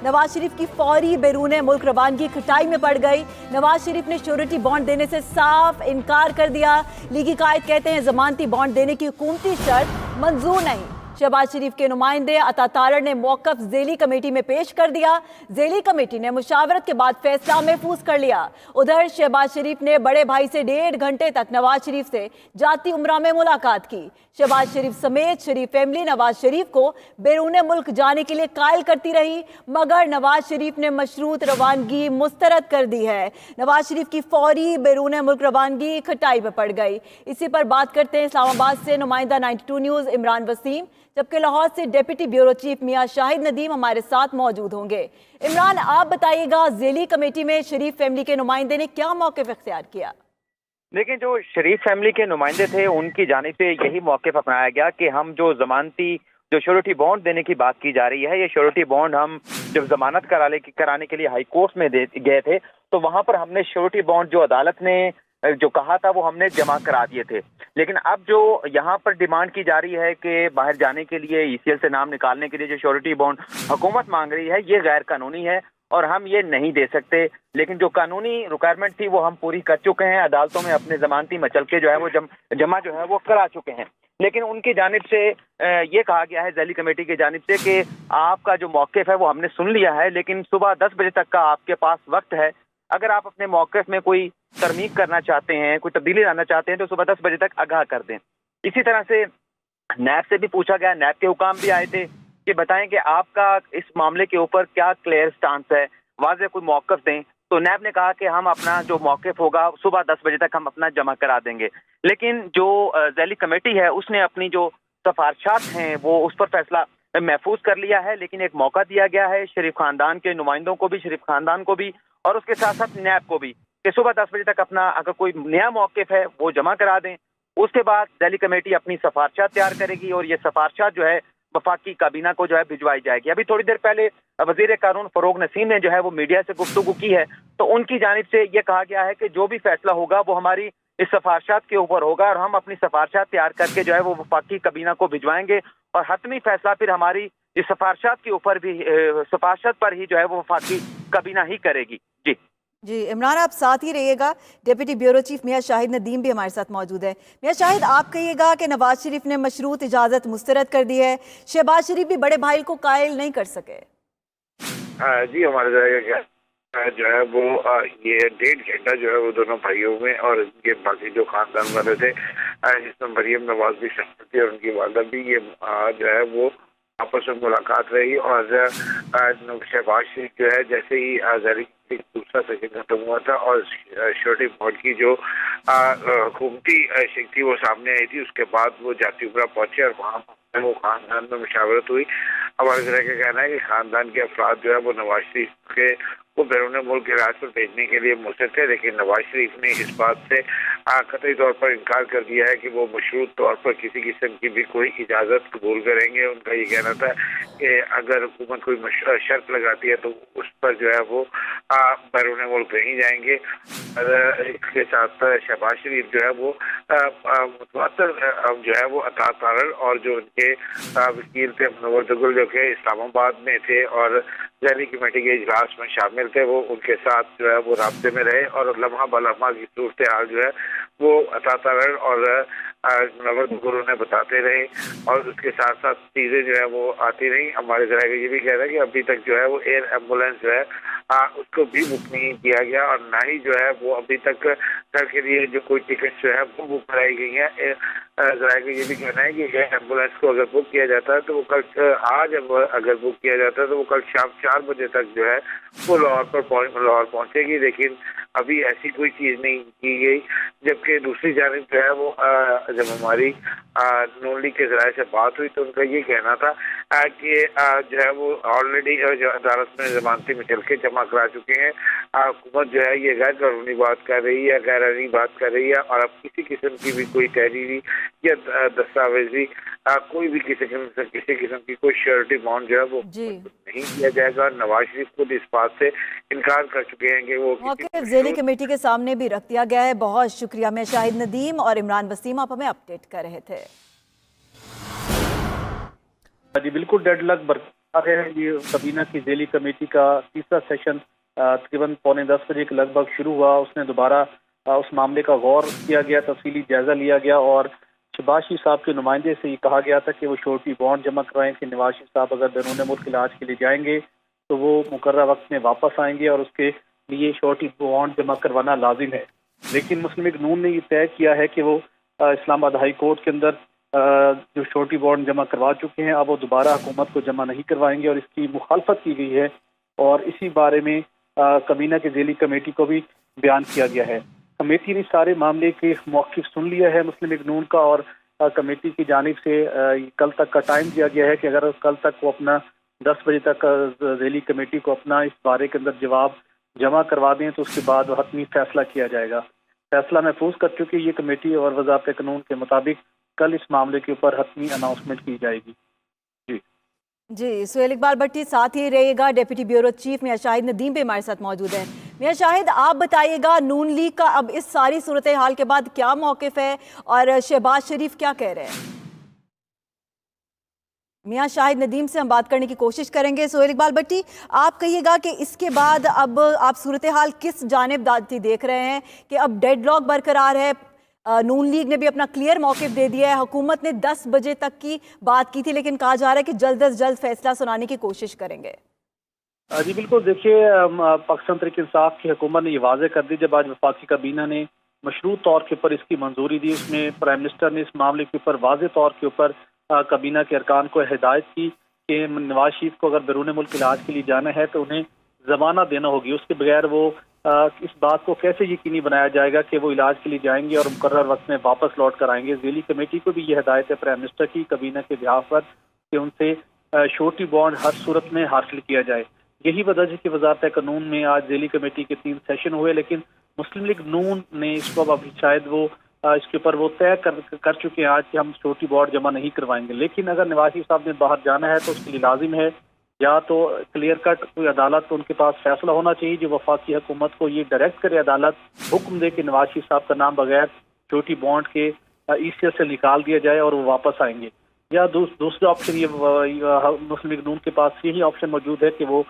नवाज शरीफ की फौरी बैरून मुल्क रवानगी खटाई में पड़ गई। नवाज शरीफ ने श्योरिटी बॉन्ड देने से साफ इनकार कर दिया। लीगी कायद कहते हैं जमानती बॉन्ड देने की हुकूमती शर्त मंजूर नहीं। शहबाज शरीफ के नुमाइंदे अता तारड़ ने मौकफ ज़ेली कमेटी में पेश कर दिया। ज़ेली कमेटी ने मुशावरत के बाद फैसला महफूज कर लिया। उधर शहबाज शरीफ ने बड़े भाई से 1.5 घंटे तक नवाज शरीफ से जाती उम्रा में मुलाकात की। शहबाज शरीफ समेत शरीफ फैमिली नवाज शरीफ को बैरून मुल्क जाने के लिए कायल करती रही, मगर नवाज शरीफ ने मशरूत रवानगी मुस्तरद कर दी है। नवाज शरीफ की फौरी बैरून मुल्क रवानगी खटाई में पड़ गई। इसी पर बात करते हैं इस्लामाबाद से नुमाइंदा 92 न्यूज़ इमरान वसीम, जबकि लाहौर से डेप्यूटी ब्यूरो चीफ मियां शाहिद नदीम हमारे साथ मौजूद होंगे। इमरान, आप बताइएगा, ज़ेली कमेटी में शरीफ फैमिली के नुमाइंदे ने क्या मौक़िफ़ इख्तियार किया? लेकिन जो शरीफ फैमिली के नुमाइंदे थे उनकी जानिब से यही मौक़िफ़ अपनाया गया कि हम जो ज़मानती जो श्योरिटी बॉन्ड देने की बात की जा रही है, ये श्योरिटी बॉन्ड हम जब जमानत कराने के लिए हाई कोर्ट में गए थे तो वहाँ पर हमने श्योरिटी बॉन्ड जो अदालत ने जो कहा था वो हमने जमा करा दिए थे। लेकिन अब जो यहाँ पर डिमांड की जा रही है कि बाहर जाने के लिए ईसीएल से नाम निकालने के लिए जो श्योरिटी बॉन्ड हुकूमत मांग रही है, ये गैर कानूनी है और हम ये नहीं दे सकते। लेकिन जो कानूनी रिक्वायरमेंट थी वो हम पूरी कर चुके हैं। अदालतों में अपने जमानती मचलके जो है वो जमा जो है वो करा चुके हैं। लेकिन उनकी जानिब से ये कहा गया है ज़ेली कमेटी की जानिब से कि आपका जो मौक़िफ़ है वो हमने सुन लिया है, लेकिन सुबह 10 बजे तक का आपके पास वक्त है। अगर आप अपने मौक़िफ़ में कोई तरमीम करना चाहते हैं, कोई तब्दीली लाना चाहते हैं तो सुबह 10 बजे तक आगाह कर दें। इसी तरह से नैब से भी पूछा गया, नैब के हुकाम भी आए थे कि बताएं कि आपका इस मामले के ऊपर क्या क्लियर स्टांस है, वाज़ेह कोई मौक़िफ़ दें। तो नैब ने कहा कि हम अपना जो मौक़िफ़ होगा सुबह 10 बजे तक हम अपना जमा करा देंगे। लेकिन जो ज़ेली कमेटी है उसने अपनी जो सिफारिशात हैं वो उस पर फैसला महफूज कर लिया है। लेकिन एक मौका दिया गया है शरीफ खानदान के नुमाइंदों को भी, शरीफ खानदान को भी और उसके साथ साथ नैब को भी कि सुबह 10 बजे तक अपना अगर कोई नया मौक़िफ़ है वो जमा करा दें। उसके बाद ज़ेली कमेटी अपनी सिफारिशात तैयार करेगी और ये सिफारिशात जो है वफाकी काबीना को जो है भिजवाई जाएगी। अभी थोड़ी देर पहले वज़ीर कानून फ़रोग़ नसीम ने जो है वो मीडिया से गुफ्तगू की है, तो उनकी जानिब से ये कहा गया है कि जो भी फैसला होगा वो हमारी इस सिफारिशात के ऊपर होगा और हम अपनी सिफारिशात तैयार करके जो है वो वफाकी काबीना को भिजवाएंगे और हतमी फैसला फिर हमारी इस सिफारिशात के ऊपर भी सिफारिशात पर ही जो है वो वफाकी काबीना ही करेगी। जी इमरान, आप साथ ही रहिएगा। डेप्यूटी ब्यूरो चीफ मियां शाहिद नदीम भी हमारे साथ मौजूद है। मियां शाहिद, आप कहिएगा कि नवाज शरीफ ने मशरूत इजाज़त मुस्तरद कर दी है, शहबाज शरीफ भी बड़े भाई को कायल नहीं कर सके। जी, हमारे जो है वो ये 1.5 घंटा जो है वो दोनों भाइयों में और इनके बाकी जो खानदान वाले थे, जिसमें मरियम नवाज भी शामिल थी और उनकी वालदा भी, ये जो है वो आपस में मुलाकात रही। और शहबाज शरीफ जो है जैसे ही ज़ेली दूसरा सेशन खत्म हुआ था और श्योरिटी बॉन्ड की जो हुकूमती शक्ल थी वो सामने आई थी, उसके बाद वो जाती उमरा पहुंचे और वहाँ वो खानदान में मुशावरत हुई। हमारे तरह का कहना है कि खानदान के अफराद जो है वो नवाज शरीफ के वो बैरून मुल्क हिरासत पर भेजने के लिए मुसर थे, लेकिन नवाज शरीफ ने इस बात से कतई तौर पर इनकार कर दिया है कि वो मशरूत तौर पर किसी किस्म की भी कोई इजाज़त कबूल करेंगे। उनका ये कहना था कि अगर हुकूमत कोई शर्त लगाती है तो उस पर जो है वो बैरून मुल्क नहीं जाएंगे। इसके साथ शहबाज शरीफ जो है वो मुतवातर जो है वो अता तारड़ और जो उनके वकील थे मुनव्वर दुगल जो कि इस्लामाबाद में थे और ज़ेली कमेटी के इजलास में शामिल थे, वो उनके साथ जो है वो राब्ते में रहे और लम्हा बलम्हा की सूरत हाल जो है वो अता तारड़ और मुनव्वर दुगल उन्हें बताते रहे और उसके साथ साथ चीज़ें जो है वो आती रहीं। हमारे ज़रा ये भी कह रहा है कि अभी तक जो है वो एयर एम्बुलेंस जो है उसको भी बुक नहीं किया गया और ना ही जो है वो अभी तक घर के लिए जो कोई टिकट जो है वो बुक कराई गई है। ज़रा ये भी कहना है कि एयर एम्बुलेंस को अगर बुक किया जाता है तो वो कल आज अगर बुक किया जाता है तो वो कल शाम 4 बजे तक जो है वो लाहौर पहुंचेगी, लेकिन अभी ऐसी कोई चीज़ नहीं की गई। जबकि दूसरी जानिब जो है वो जब हमारी नून लीग के ज़राए से बात हुई तो उनका ये कहना था कि जो है वो ऑलरेडी जो अदालत में ज़मानती मुचलके जमा करा चुके हैं। हुकूमत जो है ये गैर कानूनी बात कर रही है, गैर आईनी बात कर रही है और अब किसी किस्म की भी कोई तहरीरी या दस्तावेजी कोई भी किसी किस्म की कोई श्योरिटी बॉन्ड जो है वो नहीं किया जाएगा। नवाज शरीफ खुद इस बात से इनकार कर चुके हैं कि वो मौक़िफ़ ज़ेली कमेटी के सामने भी रख दिया गया है। बहुत शुक्रिया। मैं शाहिद नदीम और इमरान वसीम आप हमें अपडेट कर रहे थे। जी बिल्कुल, डेडलॉक है ये कबीना की ज़ेली कमेटी का तीसरा सेशन तकरीबन 9:45 बजे के लगभग शुरू हुआ। उसने दोबारा उस मामले का गौर किया गया, तफसीली जायजा लिया गया और शहबाज शरीफ साहब के नुमाइंदे से ये कहा गया था कि वो श्योरिटी बॉन्ड जमा करवाएं कि नवाज शरीफ साहब अगर बैरून मुल्क इलाज के लिए जाएंगे तो वो मुकर्रर वक्त में वापस आएंगे और उसके लिए श्योरिटी बॉन्ड जमा करवाना लाजिम है। लेकिन मुस्लिम लीग नून ने ये तय किया है कि वो इस्लामाबाद हाई कोर्ट के अंदर जो श्योरिटी बॉन्ड जमा करवा चुके हैं, अब वो दोबारा हुकूमत को जमा नहीं करवाएंगे और इसकी मुखालफत की गई है और इसी बारे में कबीना की ज़ेली कमेटी को भी बयान किया गया है। कमेटी ने सारे मामले के मौक़िफ़ सुन लिया है मुस्लिम लीग नून का और कमेटी की जानिब से कल तक का टाइम दिया गया है कि अगर कल तक वो अपना 10 बजे तक ज़ेली कमेटी को अपना इस बारे के अंदर जवाब जमा करवा दें तो उसके बाद हतमी फैसला किया जाएगा। फैसला महफूज कर चुकी ये कमेटी और वज़ाब्ते कानून के मुताबिक कल इस मामले के ऊपर हतमी अनाउंसमेंट की जाएगी। जी, सुहेल इकबाल भट्टी साथ ही रहेगा। डेप्यूटी ब्यूरो चीफ मियां शाहिद नदीम पे हमारे साथ मौजूद हैं। मियां शाहिद, आप बताइएगा नून लीग का अब इस सारी सूरत हाल के बाद क्या मौक़िफ़ है और शहबाज शरीफ क्या कह रहे हैं? मियां शाहिद नदीम से हम बात करने की कोशिश करेंगे। सुहेल इकबाल भट्टी, आप कहिएगा कि इसके बाद अब आप सूरत हाल किस जानिब दाती देख रहे हैं कि अब डेडलॉक बरकरार है? नून लीग ने भी अपना क्लियर मौक़िफ़ दे दिया है। हुकूमत ने 10 बजे तक की बात की थी लेकिन कहा जा रहा है कि जल्द अज जल्द फैसला सुनाने की कोशिश करेंगे। जी बिल्कुल, देखिए पाकिस्तान तहरीक इंसाफ की हुकूमत ने ये वाज़ेह कर दी जब आज वफाकी काबीना ने मशरूत तौर के ऊपर इसकी मंजूरी दी। उसमें प्राइम मिनिस्टर ने इस मामले के ऊपर वाज़ेह तौर के ऊपर काबीना के अरकान को हिदायत की कि नवाज शरीफ को अगर बैरून मुल्क इलाज के लिए जाना है तो उन्हें ज़मानत देना होगी। उसके बगैर वो इस बात को कैसे यकीनी बनाया जाएगा कि वो इलाज के लिए जाएंगे और मुकर्रर वक्त में वापस लौट कर आएंगे। ज़ेली कमेटी को भी ये हिदायत है प्राइम मिनिस्टर की काबीना के बिहाफ पर कि उनसे श्योरिटी बॉन्ड हर सूरत में हासिल किया जाए। यही वजह है कि वज़ारत कानून में आज ज़ेली कमेटी के 3 सेशन हुए लेकिन मुस्लिम लीग नून ने इसको अभी शायद वो इसके ऊपर वो तय कर चुके हैं आज कि हम श्योरिटी बॉन्ड जमा नहीं करवाएंगे। लेकिन अगर नवाज शरीफ साहब ने बाहर जाना है तो उसके लिए लाजिम है या तो क्लियर कट कोई अदालत तो उनके पास फैसला होना चाहिए जो वफाकी हुकूमत को ये डायरेक्ट करे, अदालत हुक्म दे कि नवाज शरीफ साहब का नाम बगैर श्योरिटी बॉन्ड के ईसीएस से निकाल दिया जाए और वो वापस आएंगे। या दूसरा ऑप्शन ये मुस्लिम लीग नून के पास यही ऑप्शन मौजूद है कि वो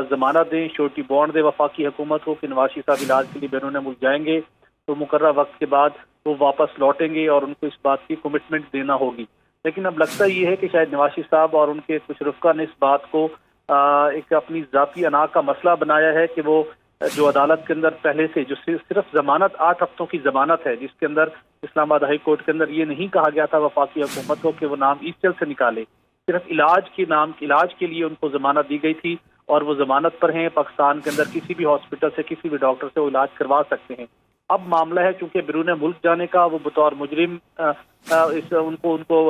जमानत दें, श्योरिटी बॉन्ड दे वफाकी हुकूमत को कि नवाज शरीफ साहब इलाज के लिए बैरून मुल्क जाएंगे तो मुकर्रर वक्त के बाद वो वापस लौटेंगे और उनको इस बात की कमिटमेंट देना होगी। लेकिन अब लगता ये है कि शायद नवाज शरीफ साहब और उनके कुछ रुफ़का ने इस बात को एक अपनी ज़ाती अना का मसला बनाया है कि वो जो अदालत के अंदर पहले से जो सिर्फ जमानत 8 हफ्तों की जमानत है जिसके अंदर इस्लामाबाद हाई कोर्ट के अंदर ये नहीं कहा गया था वफाकी हुकूमत को कि वो नाम ईसीएल से निकाले, सिर्फ इलाज के लिए उनको जमानत दी गई थी और वो जमानत पर हैं। पाकिस्तान के अंदर किसी भी हॉस्पिटल से किसी भी डॉक्टर से वो इलाज करवा सकते हैं। अब मामला है चूंकि बैरून मुल्क जाने का वो बतौर मुजरिम उनको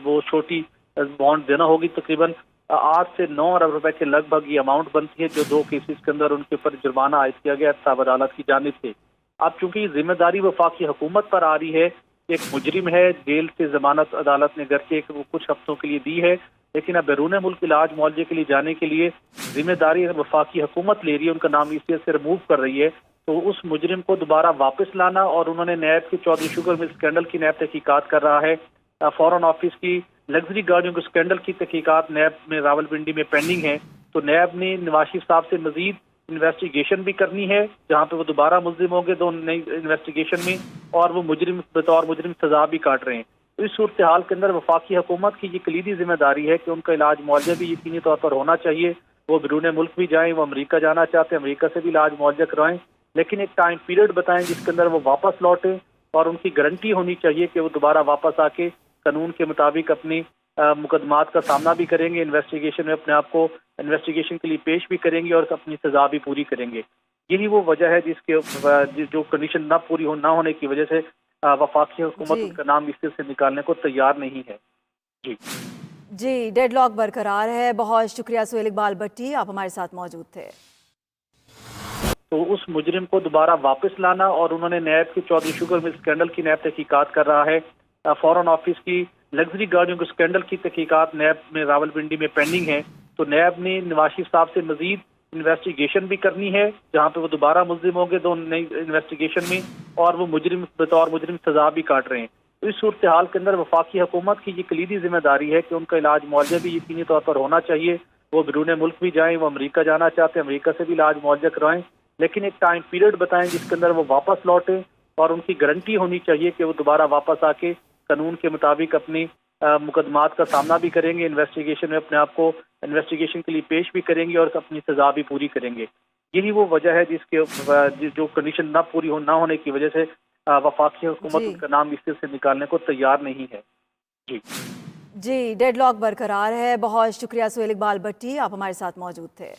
वो छोटी बॉन्ड देना होगी। तकरीबन 8 से 9 अरब रुपए के लगभग ये अमाउंट बनती है जो 2 केसेस के अंदर उनके ऊपर जुर्माना आयद किया गया साहब अदालत की जानिब से। अब चूंकि जिम्मेदारी वफाकी हुकूमत पर आ रही है, एक मुजरिम है, जेल से जमानत अदालत ने घर के कुछ हफ्तों के लिए दी है लेकिन अब बैरून मुल्क इलाज मुआवजे के लिए जाने के लिए जिम्मेदारी वफाकी हुकूमत ले रही है, उनका नाम ईसीएस से रिमूव कर रही है। तो उस मुजरिम को दोबारा वापस लाना और उन्होंने नैब के चौधरी शुगर मिल स्कैंडल की नैब तहकीकात कर रहा है। फॉरेन ऑफिस की लग्जरी गाड़ियों के स्कैंडल की तहकीकात नैब में रावलपिंडी में पेंडिंग है। तो नैब ने नवाज शरीफ साहब से मजीद इन्वेस्टिगेशन भी करनी है जहाँ पे वो दोबारा मुलजिम होंगे दो नई इन्वेस्टिगेशन में और वो बतौर मुजरिम सजा भी काट रहे हैं। तो इस सूरत हाल के अंदर वफाकी हुकूमत की ये कलीदी जिम्मेदारी है कि उनका इलाज मुआवजा भी यकीनी तौर पर होना चाहिए। वो बैरून मुल्क भी जाएं, वो अमरीका जाना चाहते हैं, अमरीका से भी इलाज मुआवजा करवाएं, लेकिन एक टाइम पीरियड बताएं जिसके अंदर वो वापस लौटें और उनकी गारंटी होनी चाहिए कि वो दोबारा वापस आके कानून के मुताबिक अपनी मुकदमात का सामना भी करेंगे, इन्वेस्टिगेशन में अपने आप को इन्वेस्टिगेशन के लिए पेश भी करेंगे और अपनी सजा भी पूरी करेंगे। यही वो वजह है जिसके जो कंडीशन ना होने की वजह से वफाकी हुकूमत उनका नाम इससे से निकालने को तैयार नहीं है। जी, डेडलॉक बरकरार है। बहुत शुक्रिया सुहेल इकबाल भट्टी, आप हमारे साथ मौजूद थे। तो उस मुजरिम को दोबारा वापस लाना और उन्होंने नैब के चौधरी शुगर मिल स्कैंडल की नैब तहकीकात कर रहा है। फॉरेन ऑफिस की लग्जरी गाड़ियों के स्कैंडल की तहकीकात नैब में रावलपिंडी में पेंडिंग है। तो नैब ने नवाज शरीफ साहब से मजीद इन्वेस्टिगेशन भी करनी है जहाँ पे वो दोबारा मुलजिम होंगे दो नई इन्वेस्टिगेशन में और वो बतौर मुजरिम सजा भी काट रहे हैं। तो इस सूरत हाल के अंदर वफाकी हुकूमत की ये कलीदी जिम्मेदारी है कि उनका इलाज मुआवजा भी यकीनी तौर पर होना चाहिए। وہ بیرون मुल्क भी जाएं, वो अमेरिका जाना चाहते हैं, अमेरिका से भी इलाज मुआवजा करवाएं, लेकिन एक टाइम पीरियड बताएं जिसके अंदर वो वापस लौटें और उनकी गारंटी होनी चाहिए कि वो दोबारा वापस आके कानून के मुताबिक अपनी मुकदमात का सामना भी करेंगे, इन्वेस्टिगेशन में अपने आप को इन्वेस्टिगेशन के लिए पेश भी करेंगे और अपनी सजा भी पूरी करेंगे। यही वो वजह है जिसके जो कंडीशन ना होने की वजह से वफाकी हुकूमत जी। उनका नाम लिस्ट से निकालने को तैयार नहीं है। जी, डेडलॉक बरकरार है। बहुत शुक्रिया सुहेल इकबाल भट्टी, आप हमारे साथ मौजूद थे।